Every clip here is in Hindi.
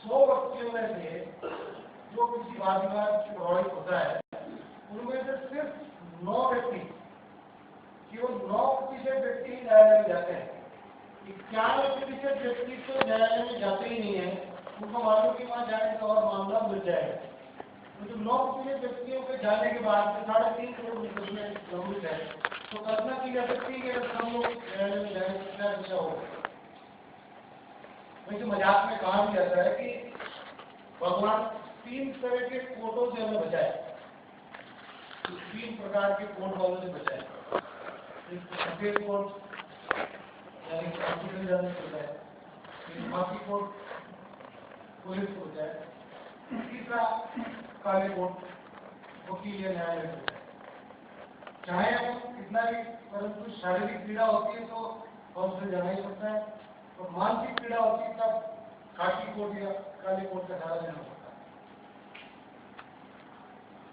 100 व्यक्तियों में से जो किसी वाद विवाद से प्रभावित होता है, उनमें से सिर्फ 9 व्यक्ति, केवल 9% व्यक्ति ही न्यायालय में जाते हैं। 91% व्यक्ति तो न्यायालय में जाते ही नहीं है, उनको मालूम कि वहाँ जाने का और मामला मिल जाएगा। तो जो 9% व्यक्तियों के जाने के बाद 3.5 करोड़ मुकदमे लंबित है, तो कल्पना की जा सकती है कि अगर हम लोग न्यायालय में जाएंगे तो क्या दिशा होगा। वैसे मजाक में कहा भी जाता है कि भगवान 3 तरह के कोर्टों से हमें बचाए, 3 प्रकार के कोर्ट वालों से बचाए। एक सफेद कोर्ट यानी हॉस्पिटल जाने को बचाए, एक माफी कोर्ट पुलिस को बचाए, तीसरा काले कोर्ट वकील या न्यायालय को बचाए। चाहे हम कितना भी, परंतु शारीरिक पीड़ा होती है तो हॉस्पिटल जाना ही पड़ता है, और मानसिक पीड़ा होती है तब खाकी कोर्ट या काले कोर्ट का सहारा लेना पड़ता है।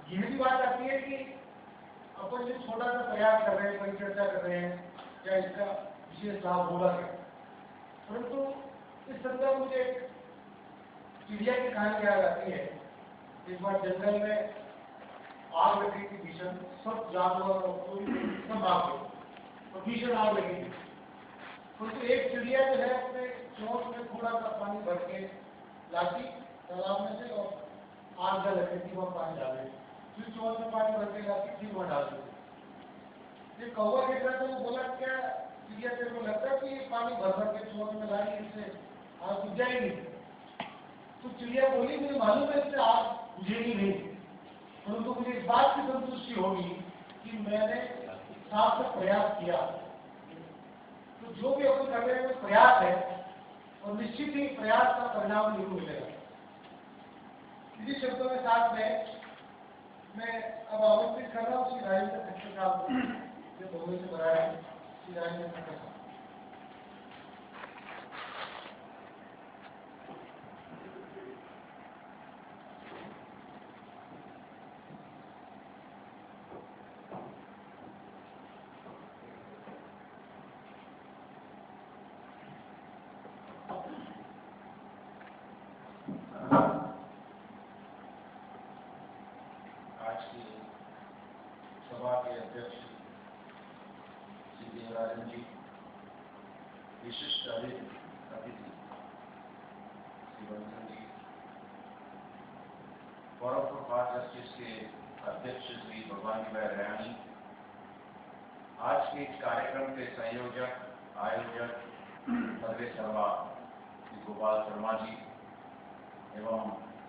यह भी बात आती है कि अपन जो छोटा सा प्रयास कर रहे हैं, परिचर्चा कर रहे हैं, क्या इसका विशेष लाभ होगा क्या। परंतु इस संदर्भ में मुझे एक चिड़िया की कहानी याद आती है। एक बार जंगल में आग लगी थी भीषण, सब जानवर और सब भाग गए, तो भीषण आग लगी थी। परंतु एक चिड़िया जो है अपने चोंच में थोड़ा सा पानी भर के लाती तालाब में से और आग जल रही थी, वह पानी डाल रही, फिर चोंच में पानी भर के लाती, फिर वह डाल दी। ये कौवा देख रहा था, वो बोला क्या चिड़िया तेरे को लगता है कि ये पानी भर भर के चोंच में लाई, इससे आग बुझ जाएगी। तो चिड़िया बोली मुझे मालूम है इससे आग बुझेगी नहीं, परंतु मुझे इस बात की संतुष्टि होगी कि मैंने सार्थक प्रयास किया। तो जो भी अपन कर रहे हैं वो प्रयास है, और निश्चित ही प्रयास का परिणाम जरूर मिलेगा। इसी शब्दों के साथ में मैं अब आमंत्रित कर रहा हूँ श्री राजेंद्र खट्टर साहब को, जो बम्बई से बना है, श्री राजेंद्र खट्टर साहब। सभा के अध्यक्ष श्री देवराजन जी, विशिष्ट अतिथि Shri Bansan ji, forum for bar justice के अध्यक्ष श्री भगवानी भाई रैयानी, आज के इस कार्यक्रम के संयोजक आयोजक सर्वे सर्वा श्री गोपाल शर्मा जी, एवं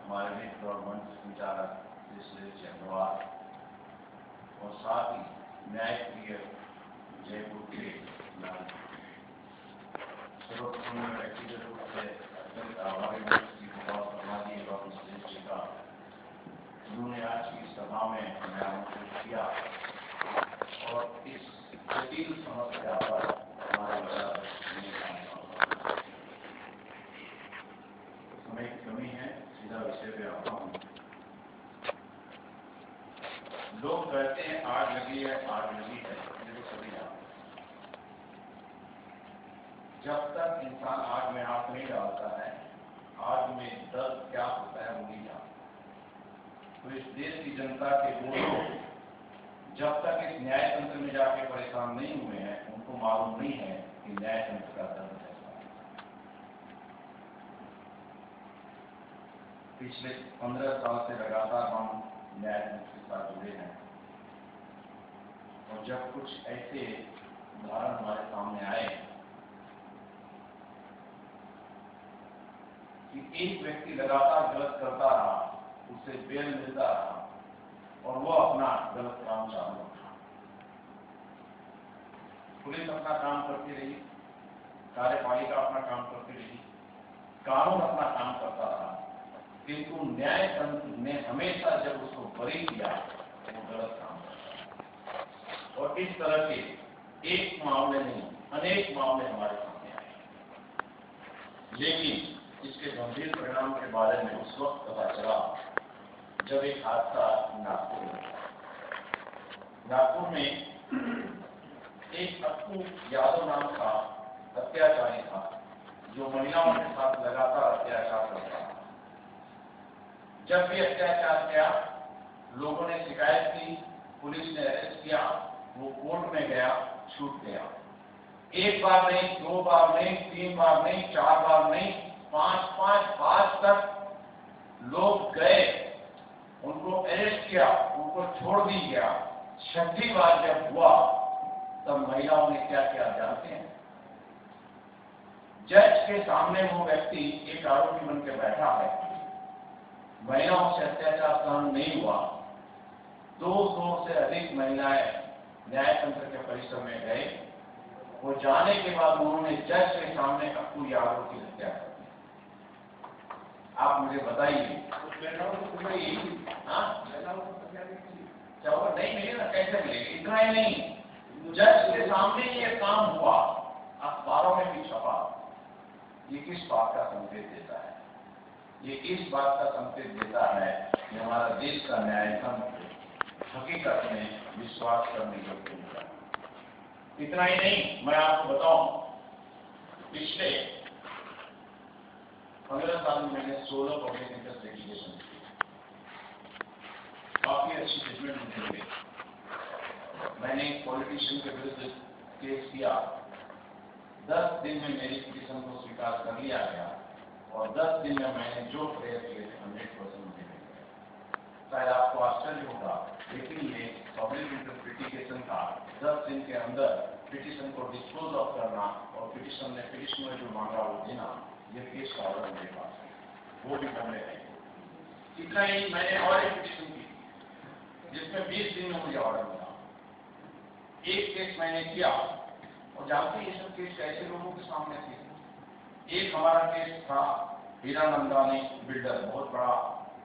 हमारे मित्र और मंच संचालक श्री सुरेश अग्रवाल, और साथ ही न्यायप्रिय जयपुर के सर्वप्रथम व्यक्तिगत रूप से अत्यंत आभारी श्री गोपाल शर्मा जी एवं सुरेश जी का, उन्होंने आज की सभा में हमें आमंत्रित किया और इस जटिल समस्या पर हमारे समय की कमी है, सीधा विषय पे आता हूँ। लोग कहते हैं आग लगी है, आग लगी है, ये तो सभी जानते हैं। जब तक इंसान आग में हाथ नहीं डालता है, आग में दर्द क्या होता है वो नहीं जानता। तो इस देश की जनता के वो लोग जब तक इस न्याय तंत्र में जाके परेशान नहीं हुए हैं, उनको मालूम नहीं है कि न्याय तंत्र का दर्द कैसा है। पिछले 15 साल से लगातार हम न्याय तंत्र के साथ जुड़े हैं, और जब कुछ ऐसे उदाहरण हमारे सामने आए कि एक व्यक्ति लगातार गलत करता रहा, उसे बेल मिलता रहा और वो अपना गलत काम चालू रखा, पुलिस अपना काम करती रही, कार्यपालिका अपना काम करती रही, कानून अपना काम करता रहा, किंतु न्याय तंत्र ने हमेशा जब उसको बरी किया वो गलत काम करता। और इस तरह के एक मामले नहीं, अनेक मामले हमारे सामने आए, लेकिन इसके गंभीर परिणाम के बारे में उस वक्त पता चला जब एक हादसा नागपुर में एक अप्पू यादव नाम का अत्याचारी था, जो महिलाओं के साथ लगातार अत्याचार करता था। जब भी अत्याचार किया, लोगों ने शिकायत की, पुलिस ने अरेस्ट किया, वो कोर्ट में गया, छूट गया। एक बार नहीं, 2 बार नहीं, 3 बार नहीं, 4 बार नहीं, 5 बार तक लोग गए, उनको अरेस्ट किया, उनको छोड़ दी गया। 6ठी बार जब हुआ तब महिलाओं ने क्या किया जानते हैं? जज के सामने वो व्यक्ति एक आरोपी बन के बैठा है, महिलाओं से अत्याचार सहन नहीं हुआ, 200 से अधिक महिलाएं न्यायतंत्र के परिसर में गए। वो जाने के बाद उन्होंने जज के सामने अप्पू यादव की हत्या कर दी। आप मुझे बताइए, नहीं मिले ना, कैसे मिलेगी? इतना ही नहीं, जज के सामने ये काम हुआ, अखबारों में भी छपा। ये किस बात का संकेत देता है? ये इस बात का संकेत देता है कि हमारा देश का न्यायतंत्र हकीकत में विश्वास करने योग्य होगा। इतना ही नहीं, मैं आपको बताऊं, पिछले 15 साल में मैंने 16 पब्लिक इंटरेस्ट लिटिगेशन की, काफी अच्छी जजमेंट मुझे मिली। मैंने एक पॉलिटिशियन के विरुद्ध केस किया, 10 दिन में मेरी पिटीशन को स्वीकार कर लिया गया और 10 दिन में मैंने जो प्रेयर किए थे 100% मुझे मिल गया। शायद आपको आश्चर्य होगा, लेकिन ये पब्लिक इंटरेस्ट लिटिगेशन का 10 दिन के अंदर पिटीशन को डिस्पोज ऑफ करना और पिटीशनर जो मांगा वो देना, ये केस का ऑर्डर मेरे पास है, वो भी बॉम्बे है। इतना ही, मैंने और एक पिटीशन की जिसमें 20 दिन में मुझे ऑर्डर मिला। एक केस मैंने किया और जानते ये सब केस ऐसे लोगों के सामने थे। एक हमारा केस था हीरानंदानी बिल्डर, बहुत बड़ा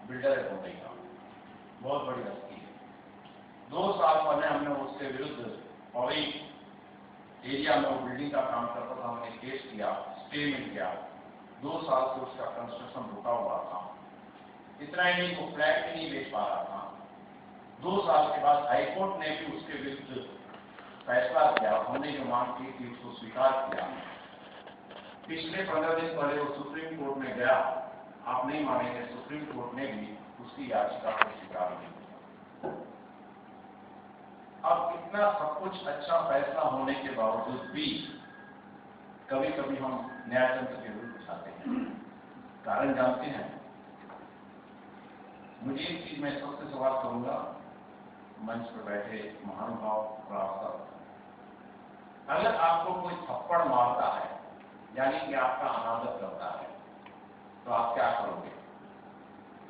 बिल्डर है मुंबई का, बहुत बड़ी हस्ती है। 2 साल पहले हमने उसके विरुद्ध पवई एरिया में वो बिल्डिंग का काम करता था, हमने केस किया, स्टे मिल गया। 2 साल से उसका कंस्ट्रक्शन रुका हुआ था। इतना ही नहीं, वो फ्लैट भी नहीं बेच पा रहा था। 2 साल के बाद हाईकोर्ट ने भी उसके विरुद्ध फैसला किया, हमने जो मांग की थी उसको स्वीकार किया। पिछले 15 दिन पहले वो सुप्रीम कोर्ट में गया, आप नहीं मानेंगे, सुप्रीम कोर्ट ने भी उसकी याचिका को स्वीकार किया। अब इतना सब कुछ अच्छा फैसला होने के बावजूद भी कभी कभी हम न्यायतंत्र के विरुद्ध जाते हैं। कारण जानते हैं? मुझे एक चीज मैं सबसे सवाल करूंगा, मंच पर बैठे महानुभाव और आप सब, अगर आपको कोई थप्पड़ मारता है यानी कि आपका अनादर करता है, तो आप क्या करोगे?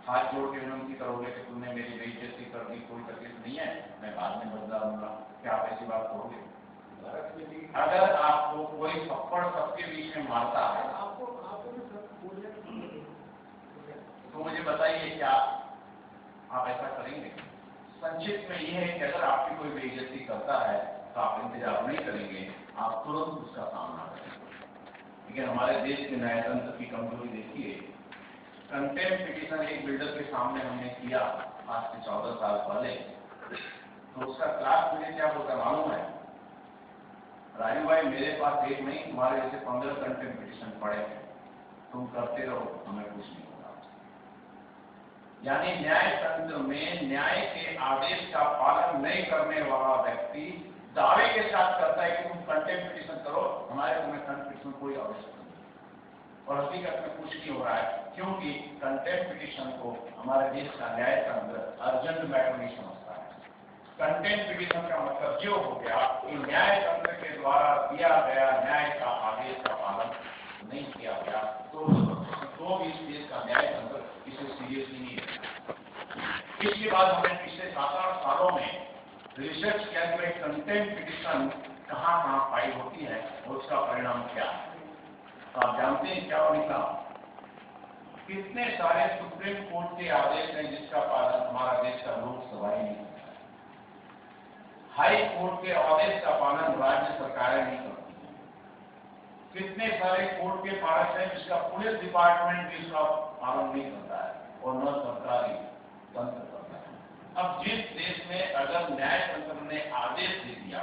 हाथ जोड़ के विनती करोगे कि तुमने मेरी बेइज्जती कर दी, कोई तकलीफ नहीं है, मैं बाद में बदला लूंगा? क्या आप ऐसी बात करोगे? अगर आपको कोई थप्पड़ सबके बीच में मारता है तो मुझे बताइए, क्या आप ऐसा करेंगे? संक्षिप्त में यह है कि अगर आपकी कोई बेइज्जती करता है तो आप इंतजार नहीं करेंगे, आप तुरंत उसका सामना करेंगे। लेकिन हमारे देश के न्यायतंत्र की कमजोरी देखिए। कंटेम्प्ट पिटीशन एक बिल्डर के सामने हमने किया आज से 14 साल पहले, तो उसका क्लास मुझे क्या बोलता मालूम है? राजू भाई, मेरे पास एक नहीं, तुम्हारे जैसे 15 कंटेम्प्ट पिटीशन पड़े हैं, तुम करते रहो, हमें कुछ नहीं होगा। यानी न्यायतंत्र में न्याय के आदेश का पालन नहीं करने वाला व्यक्ति दावे के साथ करता है कि तुम कंटेम्प्ट पिटीशन करो, हमारे तुम्हें कंटेम्प्ट पिटीशन कोई आवश्यकता नहीं, और हकीकत में कुछ नहीं हो रहा है, क्योंकि कंटेम्प्ट पिटीशन को हमारे देश का न्यायतंत्र अर्जेंट मैटर नहीं समझता है। कंटेम्प्ट पिटीशन का मतलब ये हो गया कि न्यायतंत्र के द्वारा दिया गया न्याय का आदेश का पालन नहीं किया गया, तो भी इस देश का न्यायतंत्र इसे सीरियसली नहीं लेता। इसके बाद हमने पिछले 7-8 सालों में रिसर्च किया कि कंटेम्प्ट पिटीशन कहाँ फाइल होती है और उसका परिणाम क्या है। तो आप जानते हैं क्या लिखा? कितने सारे सुप्रीम कोर्ट के आदेश हैं जिसका पालन हमारा देश का लोकसभा ही नहीं करता है। हाई कोर्ट के आदेश का पालन राज्य सरकारें नहीं करती हैं। कितने सारे कोर्ट के पास हैं जिसका पुलिस डिपार्टमेंट भी इसका पालन नहीं करता है और न सरकारी तंत्र करता है। अब जिस देश में अगर न्यायतंत्र ने आदेश दे दिया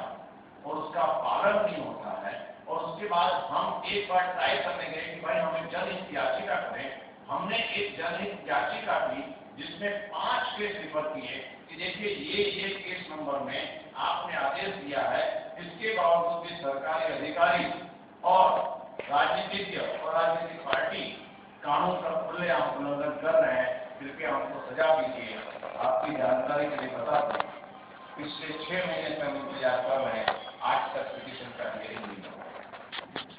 और उसका पालन नहीं होता है और उसके बाद हम एक बार ट्राई करने गए कि भाई हमें जनहित याचिका करें, हमने एक जनहित याचिका की जिसमें 5 केस रिफर किए कि देखिए ये केस नंबर में आपने आदेश दिया है, इसके बावजूद भी सरकारी अधिकारी और राजनीतिज्ञ और राजनीतिक पार्टी कानून का खुलेआम उल्लंघन कर रहे हैं, कृपया हमको सजा दीजिए। आपकी जानकारी के लिए बता दें, पिछले 6 महीने से हम इंतजार कर रहे हैं, आज तक पिटीशन का हियरिंग नहीं हुआ।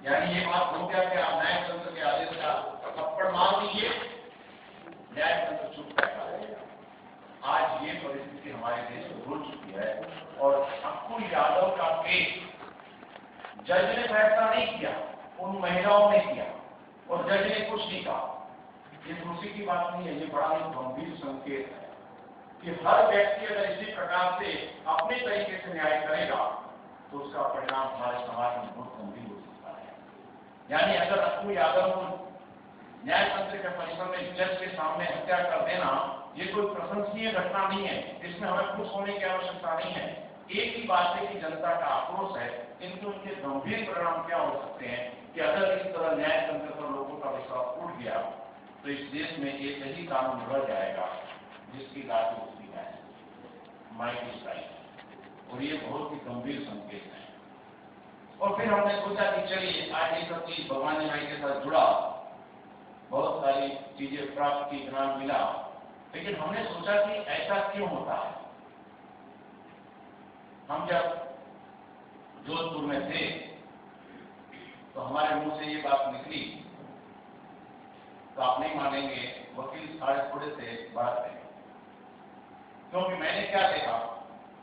यानी ये बात हो गया कि आप न्यायतंत्र के आदेश का थप्पड़ मार दीजिए, न्यायतंत्र चुप बैठा रहेगा। आज ये परिस्थिति हमारे देश में हो चुकी है और अक्कुल यादव का केस जज ने फैसला नहीं किया, उन महिलाओं ने किया और जज ने कुछ नहीं कहा। ये खुशी की बात नहीं है, ये बड़ा ही गंभीर संकेत है कि हर व्यक्ति अगर इसी प्रकार से अपने तरीके से न्याय करेगा तो उसका परिणाम हमारे समाज में बहुत गंभीर हो सकता है। यानी अगर अक्कुल यादव को न्यायतंत्र के परिसर में जज के सामने हत्या कर देना, ये कोई प्रशंसनीय घटना नहीं है, इसमें हमें खुश होने की आवश्यकता नहीं है। एक ही बात है कि जनता का आक्रोश है, किंतु उनके गंभीर परिणाम क्या हो सकते हैं कि अगर इस तरह न्यायतंत्र पर लोगों का विश्वास उठ गया तो इस देश में एक ही कानून रह जाएगा जिसकी लागू होती है माइटी स्ट्राइक, और ये बहुत ही गंभीर संकेत है। और फिर हमने सोचा कि चलिए आज ये सब चीज भवानी माई के साथ जुड़ा, बहुत सारी चीजें प्राप्त की, ज्ञान मिला, लेकिन हमने सोचा कि ऐसा क्यों होता है। हम जब जोधपुर में थे तो हमारे मुंह से ये बात निकली, तो आप नहीं मानेंगे, वकील साढ़े थोड़े से बात करें, क्योंकि मैंने क्या देखा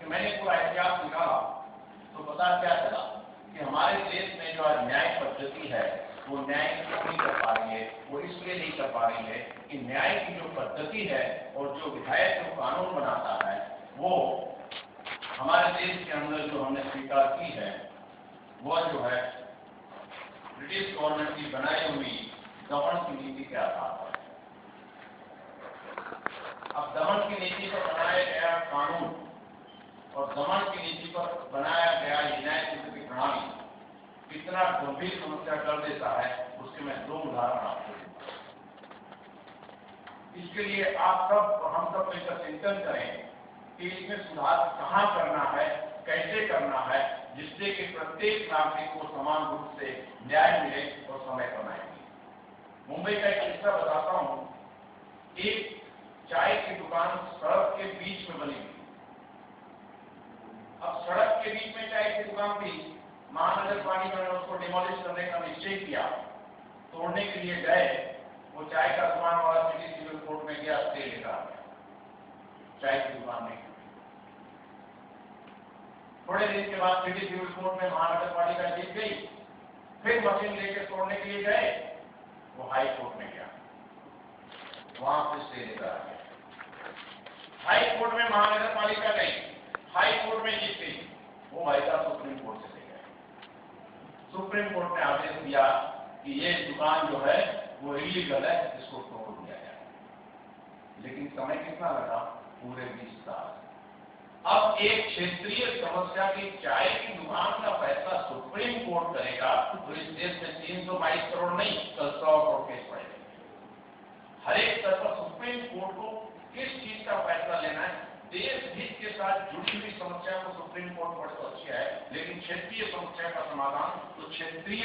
कि मैंने पूरा इतिहास निकाला तो पता क्या चला कि हमारे देश में जो आज न्याय पद्धति है वो न्याय क्यों नहीं कर पा रही है। वो इसलिए नहीं कर पा रही है कि न्याय की जो पद्धति है और जो विधायक जो कानून बनाता है वो हमारे देश के अंदर जो हमने स्वीकार की है वो जो है ब्रिटिश गवर्नमेंट की बनाई हुई दमन की नीति के आधार पर। अब दमन की नीति पर बनाया गया कानून और दमन की नीति पर बनाया गया न्यायतंत्र की प्रणाली कितना गंभीर समस्या कर देता है, उसके मैं 2 उदाहरण आपको दूंगा। इसके लिए आप सब और हम सब मिलकर चिंतन करें कि इसमें सुधार कहाँ करना है, कैसे करना है, जिससे कि प्रत्येक नागरिक को समान रूप से न्याय मिले और समय पर न्याय मिले। मुंबई का एक किस्सा बताता हूँ। एक चाय की दुकान सड़क के बीच में बनी हुई। अब सड़क के बीच में चाय की दुकान थी, महानगर पालिका ने उसको डिमोलिश करने का निश्चय किया, तोड़ने के लिए गए, वो चाय का दुकान वाला सिटी सिविल कोर्ट में गया, स्टे लेकर आ गया, चाय की दुकान नहीं। थोड़े दिन के बाद सिटी सिविल कोर्ट में महानगर पालिका जीत गई, फिर मशीन लेकर तोड़ने के लिए गए, वो हाई कोर्ट में गया, वहां से स्टे लेकर आ गया। हाई कोर्ट में महानगर पालिका गई, हाई कोर्ट में जीत गई, वो भाई साहब सुप्रीम कोर्ट से ले गए। सुप्रीम कोर्ट ने आदेश दिया कि ये दुकान जो है वो इलीगल है, इसको तोड़ दिया जाए। लेकिन समय कितना लगा? पूरे 20 साल। अब एक क्षेत्रीय समस्या की चाय की दुकान का फैसला सुप्रीम कोर्ट करेगा तो इस देश में 322 करोड़ नहीं, कल 100 करोड़ केस पड़ेगा। हर एक स्तर पर सुप्रीम कोर्ट को किस चीज का फैसला लेना है, देश हित के साथ जुड़ी हुई समस्या को सुप्रीम कोर्ट बड़े तो अच्छा है, लेकिन क्षेत्रीय समस्या का समाधान तो क्षेत्रीय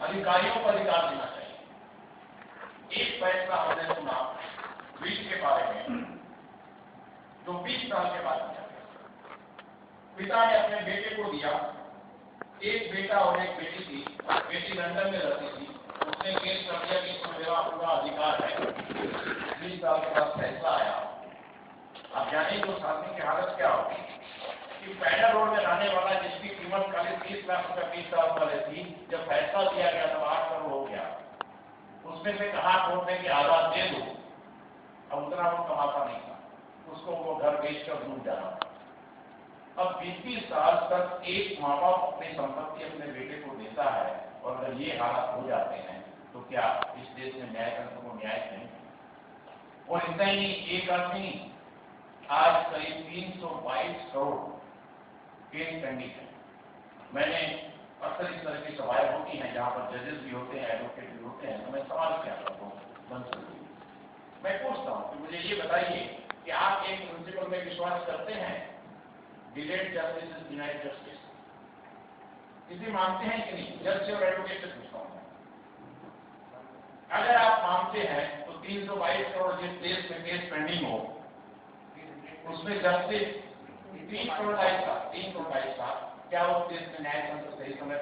अधिकारियों को अधिकार देना चाहिए। एक फैसला हमने सुना विष के बारे में, जो 20 साल के बाद दिया। पिता ने अपने बेटे को दिया, एक बेटा और एक बेटी थी, बेटी लंदन में रहती थी, उसने केस कर दिया कि इसमें मेरा पूरा अधिकार है। 20 साल के बाद फैसला आया। आप जानिए तो आदमी की हालत क्या होगी कि पैडर रोड में रहने वाला जिसकी कीमत करीब 30 लाख रुपए 20 साल पहले थी, जब फैसला दिया गया तब 8 करोड़ हो गया। उसमें से कहा कोर्ट ने कि आधा दे दो, अब उतना वो कमाता नहीं था, उसको वो घर बेचकर डूब जाना था। अब 20 साल तक एक माँ बाप अपनी संपत्ति अपने बेटे को देता है, और अगर ये हालात हो जाते हैं तो क्या इस देश में न्यायतंत्र को न्याय नहीं? और इतना ही एक आदमी आज करीब 322 करोड़ केस पेंडिंग है। मैंने अक्सर इस तरह की सभाएं होती हैं जहां पर जजेस भी होते हैं, एडवोकेट भी होते हैं, तो मैं सवाल क्या करता हूँ, मैं पूछता तो मुझे ये बताइए कि आप एक प्रिंसिपल में विश्वास करते हैं, delayed justice is denied justice, इसे मानते हैं कि नहीं? जज और एडवोकेट से पूछता हूं। अगर आप मानते हैं तो 322 करोड़ जिस देश में केस पेंडिंग हो उसमें जस्टिस 3 करोड़ 22 लाख, क्या उस देश में न्याय तंत्र सही समय